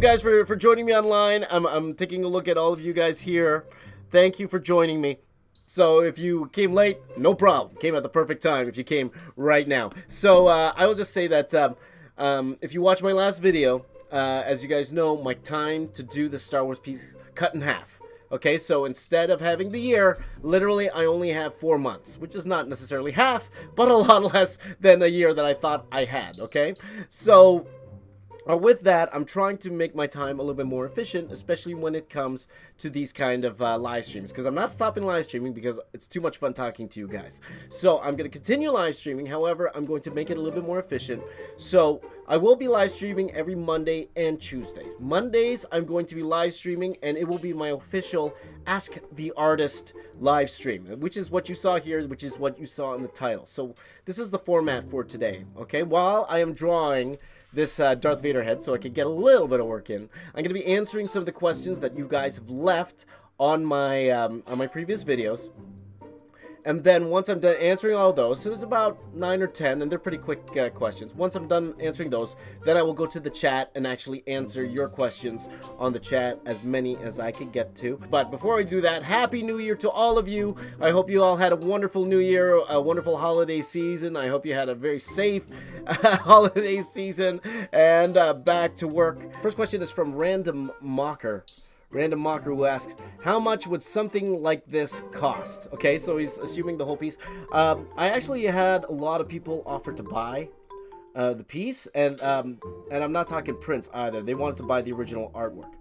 guys for joining me online. I'm taking a look at all of you guys here. Thank you for joining me. So if you came late, no problem. Came at the perfect time if you came right now. So I will just say that if you watch my last video, as you guys know, my time to do the Star Wars piece cut in half. Okay, so instead of having the year, literally I only have 4 months, which is not necessarily half, but a lot less than a year that I thought I had, okay? So with that, I'm trying to make my time a little bit more efficient, especially when it comes to these kind of live streams, because I'm not stopping live streaming because it's too much fun talking to you guys. So I'm going to continue live streaming, however, I'm going to make it a little bit more efficient. So I will be live streaming every Monday and Tuesday. Mondays, I'm going to be live streaming, and it will be my official Ask the Artist live stream, which is what you saw here, which is what you saw in the title. So this is the format for today, okay? While I am drawing this Darth Vader head so I could get a little bit of work in, I'm going to be answering some of the questions that you guys have left on my previous videos. And then once I'm done answering all those, so there's about 9 or 10, and they're pretty quick questions. Once I'm done answering those, then I will go to the chat and actually answer your questions on the chat, as many as I could get to. But before I do that, Happy New Year to all of you. I hope you all had a wonderful New Year, a wonderful holiday season. I hope you had a very safe holiday season, and back to work. First question is from Random Mocker. Random Mocker, who asks, how much would something like this cost? Okay, so he's assuming the whole piece. I actually had a lot of people offer to buy the piece, and I'm not talking prints either. They wanted to buy the original artwork.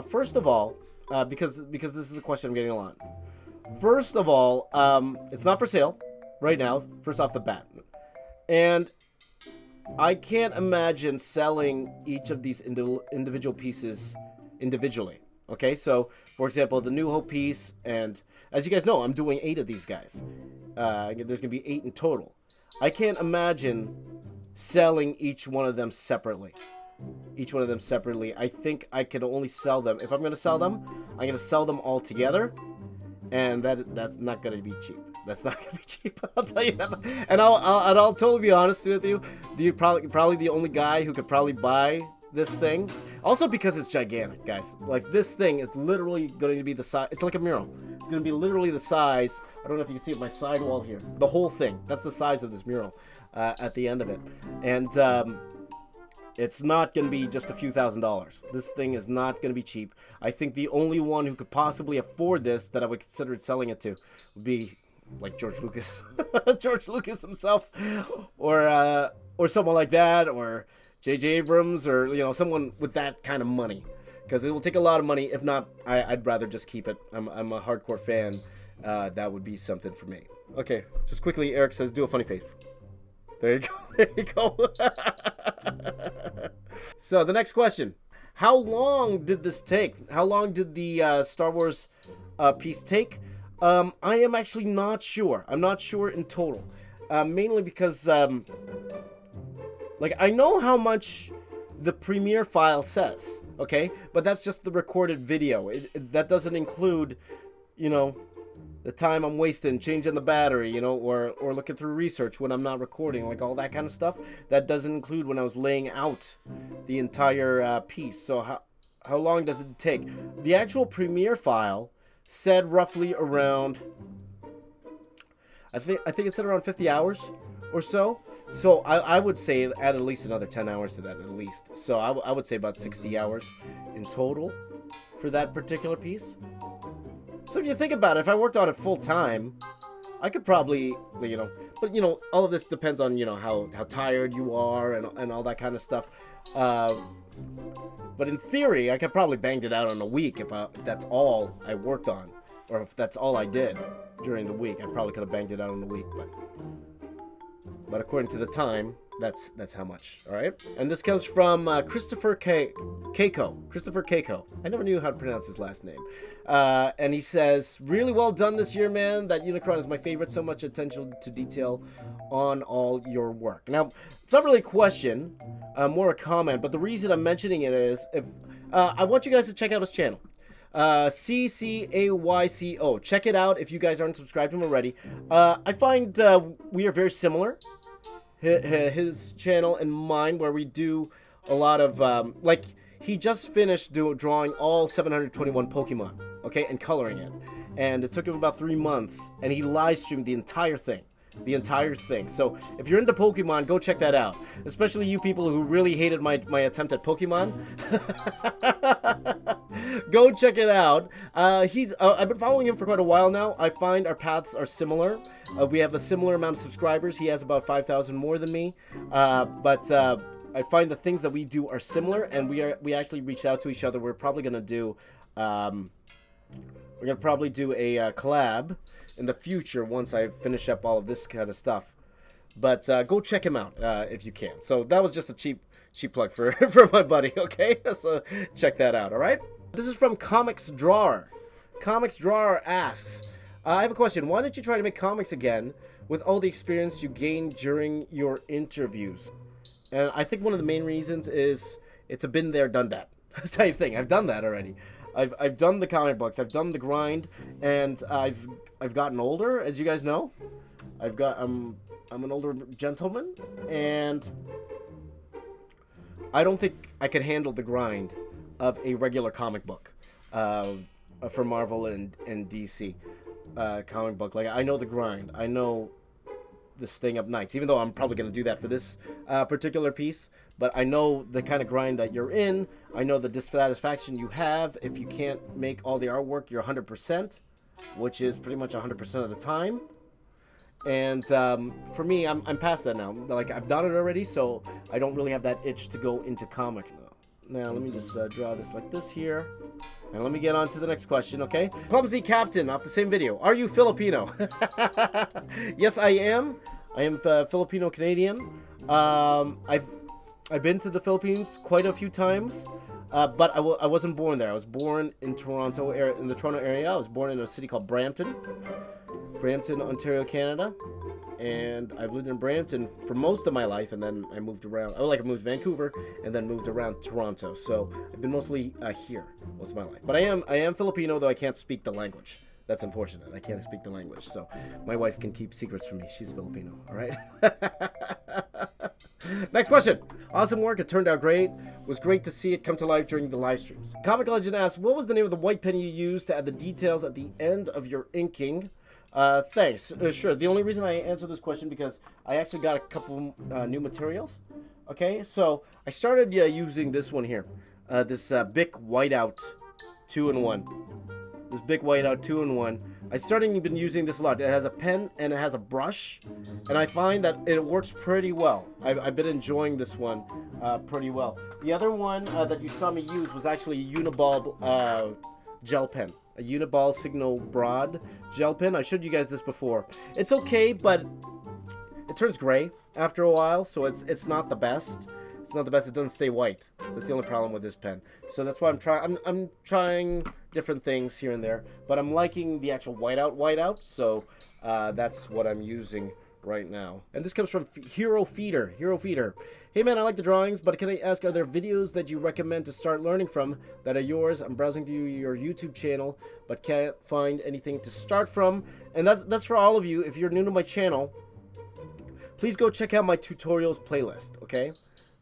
First of all, because this is a question I'm getting a lot. First of all, it's not for sale right now, first off the bat. And I can't imagine selling each of these individual pieces individually. Okay, so for example, the New Hope piece, and as you guys know, I'm doing 8 of these guys. There's gonna be 8 in total. I can't imagine selling each one of them separately. I think I can only sell them. If I'm gonna sell them, I'm gonna sell them all together, and that's not gonna be cheap. That's not gonna be cheap. I'll tell you that. And I'll totally be honest with you. You're probably the only guy who could probably buy this thing. Also because it's gigantic, guys. Like, this thing is literally going to be the size. It's like a mural. It's going to be literally the size. I don't know if you can see it, my sidewall here. The whole thing. That's the size of this mural at the end of it. And it's not going to be just a few $1,000s. This thing is not going to be cheap. I think the only one who could possibly afford this that I would consider selling it to would be like George Lucas. George Lucas himself. Or someone like that. Or J.J. Abrams, or, you know, someone with that kind of money, because it will take a lot of money. If not, I'd rather just keep it. I'm a hardcore fan. That would be something for me. Okay, just quickly, Eric says, do a funny face. There you go. There you go. So the next question: how long did this take? How long did the Star Wars piece take? I am actually not sure. I'm not sure in total, mainly because like, I know how much the Premiere file says, okay? But that's just the recorded video. That doesn't include, you know, the time I'm wasting changing the battery, you know, or looking through research when I'm not recording, like all that kind of stuff. That doesn't include when I was laying out the entire piece. So how long does it take? The actual Premiere file said roughly around, I think it said around 50 hours or so. So I would say add at least another 10 hours to that, at least. So I would say about 60 hours in total for that particular piece. So if you think about it, if I worked on it full time, I could probably, you know, but, you know, all of this depends on, you know, how tired you are and all that kind of stuff. But in theory, I could probably banged it out in a week if that's all I worked on, or if that's all I did during the week. I probably could have banged it out in a week, but according to the time, that's how much. All right, and this comes from Christopher Keiko. Christopher Keiko. I never knew how to pronounce his last name. And he says, really well done this year, man. That Unicron is my favorite. So much attention to detail on all your work. Now, it's not really a question, more a comment. But the reason I'm mentioning it is, if I want you guys to check out his channel. CCAYCO. Check it out if you guys aren't subscribed to him already. I find we are very similar. His channel and mine, where we do a lot of like, he just finished drawing all 721 Pokemon, okay, and coloring it. And it took him about 3 months, and he live streamed the entire thing. The entire thing. So if you're into Pokemon, go check that out. Especially you people who really hated my attempt at Pokemon. Go check it out. I've been following him for quite a while now. I find our paths are similar. We have a similar amount of subscribers. He has about 5,000 more than me. But I find the things that we do are similar, and we actually reached out to each other. We're probably gonna do a collab in the future once I finish up all of this kind of stuff. But go check him out if you can. So that was just a cheap plug for for my buddy. Okay, so check that out. All right. This is from Comics Drawer. Comics Drawer asks, I have a question. Why don't you try to make comics again with all the experience you gained during your interviews? And I think one of the main reasons is it's a been there, done that type thing. I've done that already. I've done the comic books. I've done the grind, and I've gotten older, as you guys know. I'm an older gentleman, and I don't think I could handle the grind of a regular comic book for Marvel and DC comic book. Like, I know the grind. I know the staying up nights, even though I'm probably going to do that for this particular piece. But I know the kind of grind that you're in. I know the dissatisfaction you have if you can't make all the artwork your 100%, which is pretty much 100% of the time. And for me, I'm past that now. Like, I've done it already, so I don't really have that itch to go into comic. Now, let me just draw this like this here. And let me get on to the next question, okay? Clumsy Captain, off the same video. Are you Filipino? Yes, I am. I am Filipino-Canadian. I've been to the Philippines quite a few times. But I wasn't born there. I was born in Toronto area, in the Toronto area. I was born in a city called Brampton, Ontario, Canada. And I've lived in Brampton for most of my life, and then I moved around. I moved to Vancouver, and then moved around Toronto. So I've been mostly here most of my life. But I am Filipino, though I can't speak the language. That's unfortunate. I can't speak the language, so my wife can keep secrets from me. She's Filipino, all right? Next question. Awesome work. It turned out great. It was great to see it come to life during the live streams. Comic Legend asks, what was the name of the white pen you used to add the details at the end of your inking? Thanks. Sure. The only reason I answer this question because I actually got a couple new materials. Okay, so I started using this one here. This Bic Whiteout 2-in-1. This Bic Whiteout 2-in-1. I started been using this a lot. It has a pen and it has a brush, and I find that it works pretty well. I've been enjoying this one pretty well. The other one that you saw me use was actually a Uniball gel pen. A Uniball Signal Broad gel pen. I showed you guys this before. It's okay, but it turns gray after a while, so it's not the best. It's not the best. It doesn't stay white. That's the only problem with this pen. So that's why I'm trying different things here and there, but I'm liking the actual whiteout. So that's what I'm using right now. And this comes from Hero Feeder. Hey man, I like the drawings, but can I ask, are there videos that you recommend to start learning from that are yours? I'm browsing through your YouTube channel, but can't find anything to start from. And that's for all of you. If you're new to my channel, please go check out my tutorials playlist, okay?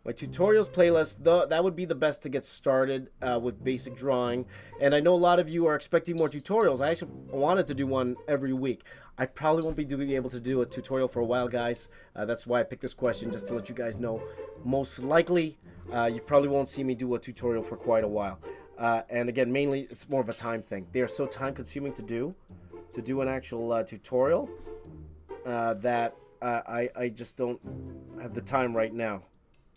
My tutorials playlist, that would be the best to get started with basic drawing. And I know a lot of you are expecting more tutorials. I actually wanted to do one every week. I probably won't be able to do a tutorial for a while, guys. That's why I picked this question, just to let you guys know. Most likely, you probably won't see me do a tutorial for quite a while. And again, mainly, it's more of a time thing. They are so time-consuming to do an actual tutorial that I just don't have the time right now.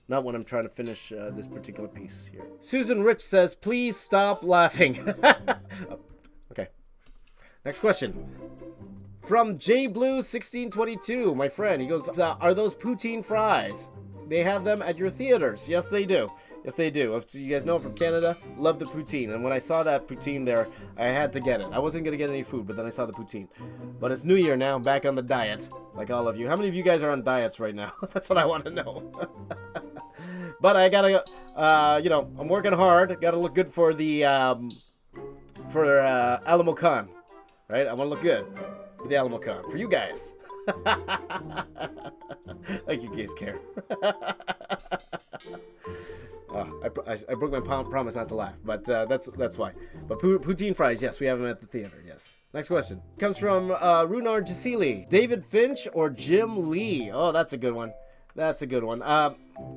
Not when I'm trying to finish this particular piece here. Susan Rich says, please stop laughing. Oh, okay. Next question. From JBlue1622, my friend. He goes, are those poutine fries? They have them at your theaters. Yes, they do. Yes, they do. If you guys know I'm from Canada, love the poutine. And when I saw that poutine there, I had to get it. I wasn't going to get any food, but then I saw the poutine. But it's New Year now. I'm back on the diet, like all of you. How many of you guys are on diets right now? That's what I want to know. But I gotta, I'm working hard. Gotta look good for the, Alamo Con, right? I want to look good for the Alamo Con for you guys. Like you guys care. I broke my promise not to laugh, but that's why. But poutine fries, yes, we have them at the theater, yes. Next question comes from Runar Jasili. David Finch or Jim Lee? Oh, that's a good one. That's a good one.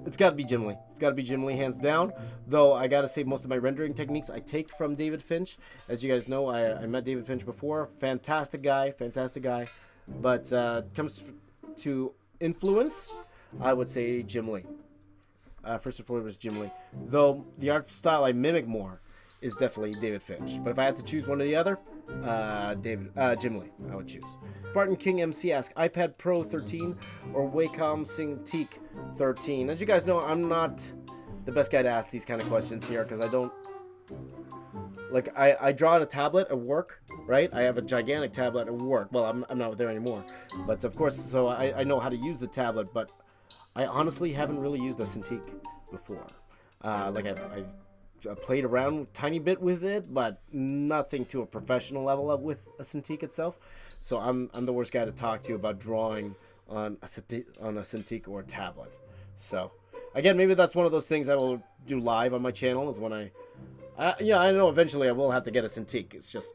It's got to be Jim Lee. It's got to be Jim Lee, hands down. Though I got to say, most of my rendering techniques I take from David Finch. As you guys know, I met David Finch before. Fantastic guy, fantastic guy. But comes to influence, I would say Jim Lee. First and foremost, Jim Lee. Though the art style I mimic more is definitely David Finch. But if I had to choose one or the other, Jim Lee, I would choose. Spartan King MC asks, iPad Pro 13 or Wacom Cintiq 13? As you guys know, I'm not the best guy to ask these kind of questions here because I don't... Like, I draw on a tablet at work, right? I have a gigantic tablet at work. Well, I'm not there anymore. But, of course, so I know how to use the tablet, but I honestly haven't really used a Cintiq before. Like, I've played around a tiny bit with it, but nothing to a professional level with a Cintiq itself. So I'm the worst guy to talk to about drawing on a Cintiq or a tablet. So, again, maybe that's one of those things I will do live on my channel, is when I know eventually I will have to get a Cintiq. It's just,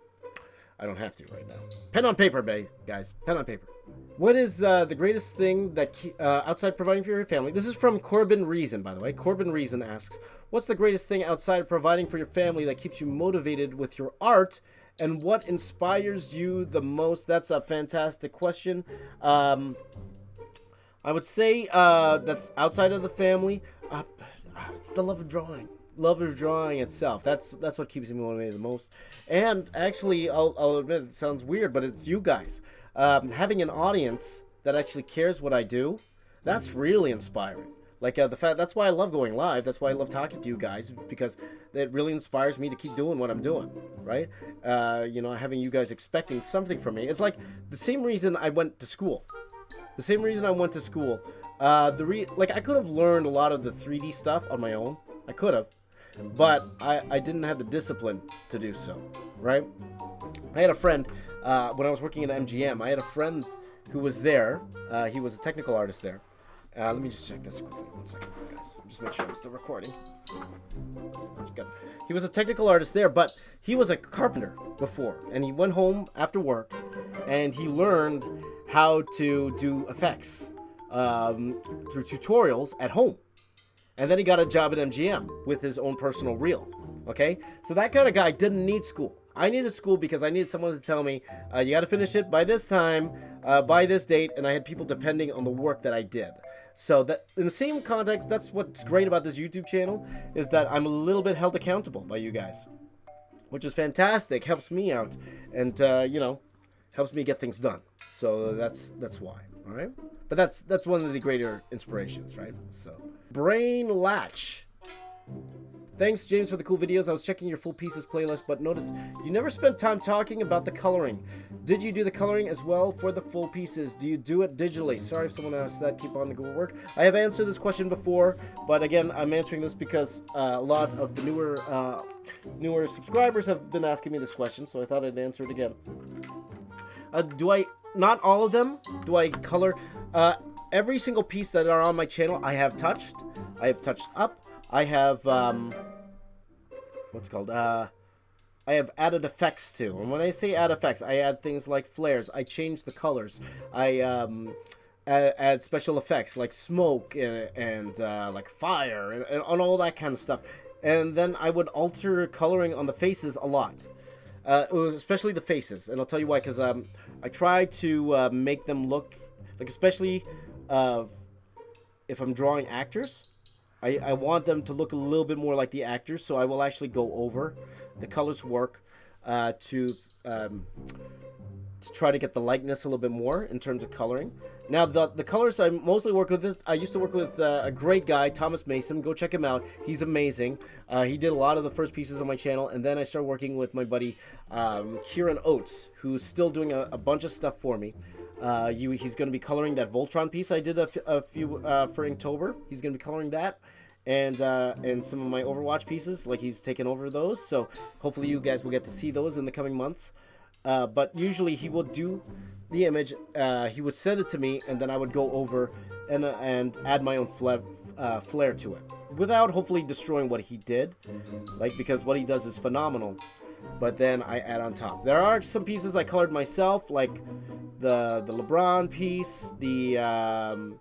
I don't have to right now. Pen on paper, guys. Pen on paper. What is the greatest thing that outside providing for your family? This is from Corbin Reason, by the way. Corbin Reason asks, what's the greatest thing outside of providing for your family that keeps you motivated with your art? And what inspires you the most? That's a fantastic question. I would say that's outside of the family. It's the love of drawing. Love of drawing itself. That's what keeps me motivated the most. And actually, I'll admit it sounds weird, but it's you guys. Having an audience that actually cares what I do, that's really inspiring. Like the fact, that's why I love going live. That's why I love talking to you guys, because it really inspires me to keep doing what I'm doing, right? Having you guys expecting something from me. It's like the same reason I went to school. The same reason I went to school. I could have learned a lot of the 3D stuff on my own. I could have, but I didn't have the discipline to do so, right? I had a friend when I was working at MGM. I had a friend who was there. He was a technical artist there. Let me just check this quickly. 1 second, guys. Just make sure I'm still recording. Good. He was a technical artist there, but he was a carpenter before, and he went home after work, and he learned how to do effects through tutorials at home. And then he got a job at MGM with his own personal reel. Okay? So that kind of guy didn't need school. I needed school because I needed someone to tell me, you got to finish it by this time, by this date, and I had people depending on the work that I did. So that in the same context, that's what's great about this YouTube channel, is that I'm a little bit held accountable by you guys, which is fantastic. Helps me out, and helps me get things done. So that's why. All right, but that's one of the greater inspirations, right? So Brain Latch. Thanks, James, for the cool videos. I was checking your full pieces playlist, but noticed you never spent time talking about the coloring. Did you do the coloring as well for the full pieces? Do you do it digitally? Sorry if someone asked that. Keep on the good work. I have answered this question before, but again, I'm answering this because a lot of the newer subscribers have been asking me this question, so I thought I'd answer it again. Not all of them do I color. Every single piece that are on my channel, I have touched. I have touched up. I have, I have added effects too. And when I say add effects, I add things like flares. I change the colors. I add special effects like smoke and like fire and all that kind of stuff. And then I would alter coloring on the faces a lot. It was especially the faces. And I'll tell you why, because I try to make them look, like especially if I'm drawing actors, I want them to look a little bit more like the actors, so I will actually go over the colors work to try to get the likeness a little bit more in terms of coloring. Now, the colors I mostly work with, I used to work with a great guy, Thomas Mason. Go check him out. He's amazing. He did a lot of the first pieces on my channel, and then I started working with my buddy Kieran Oates, who's still doing a bunch of stuff for me. He's going to be coloring that Voltron piece I did a few for Inktober. He's going to be coloring that, and some of my Overwatch pieces. Like, he's taken over those, so hopefully you guys will get to see those in the coming months. But usually he will do the image. He would send it to me, and then I would go over and add my own flair to it, without hopefully destroying what he did, like, because what he does is phenomenal. But then I add on top. There are some pieces I colored myself, like the LeBron piece, the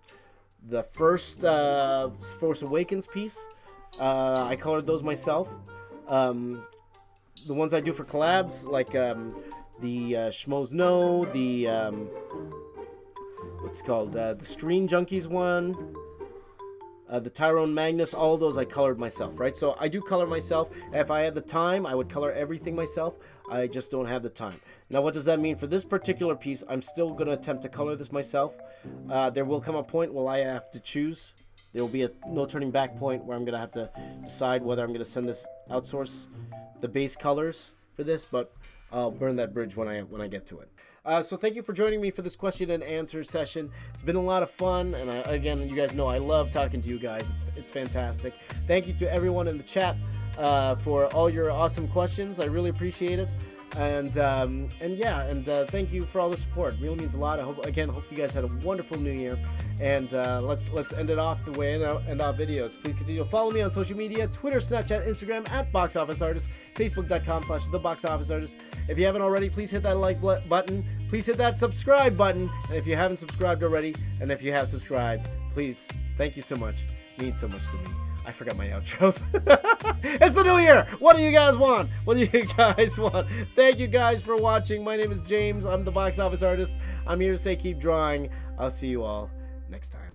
first Force Awakens piece. I colored those myself. The ones I do for collabs, like the Schmoes Know, the what's it called, the Screen Junkies one, the Tyrone Magnus, all of those I colored myself, right? So I do color myself. If I had the time, I would color everything myself. I just don't have the time. Now, what does that mean for this particular piece? I'm still going to attempt to color this myself. There will come a point where I have to choose. There will be a no turning back point where I'm going to have to decide whether I'm going to send this outsource the base colors for this, but I'll burn that bridge when I get to it. So thank you for joining me for this question and answer session. It's been a lot of fun, and again, you guys know I love talking to you guys. It's fantastic. Thank you to everyone in the chat for all your awesome questions. I really appreciate it. And thank you for all the support. It really means a lot. I hope you guys had a wonderful new year. And let's end it off the way I end our videos. Please continue to follow me on social media: Twitter, Snapchat, Instagram @BoxOfficeArtist, Facebook.com/TheBoxOfficeArtist. If you haven't already, please hit that like button. Please hit that subscribe button. And if you haven't subscribed already, and if you have subscribed, please, thank you so much. It means so much to me. I forgot my outro. It's the new year. What do you guys want? What do you guys want? Thank you guys for watching. My name is James. I'm the Box Office Artist. I'm here to say keep drawing. I'll see you all next time.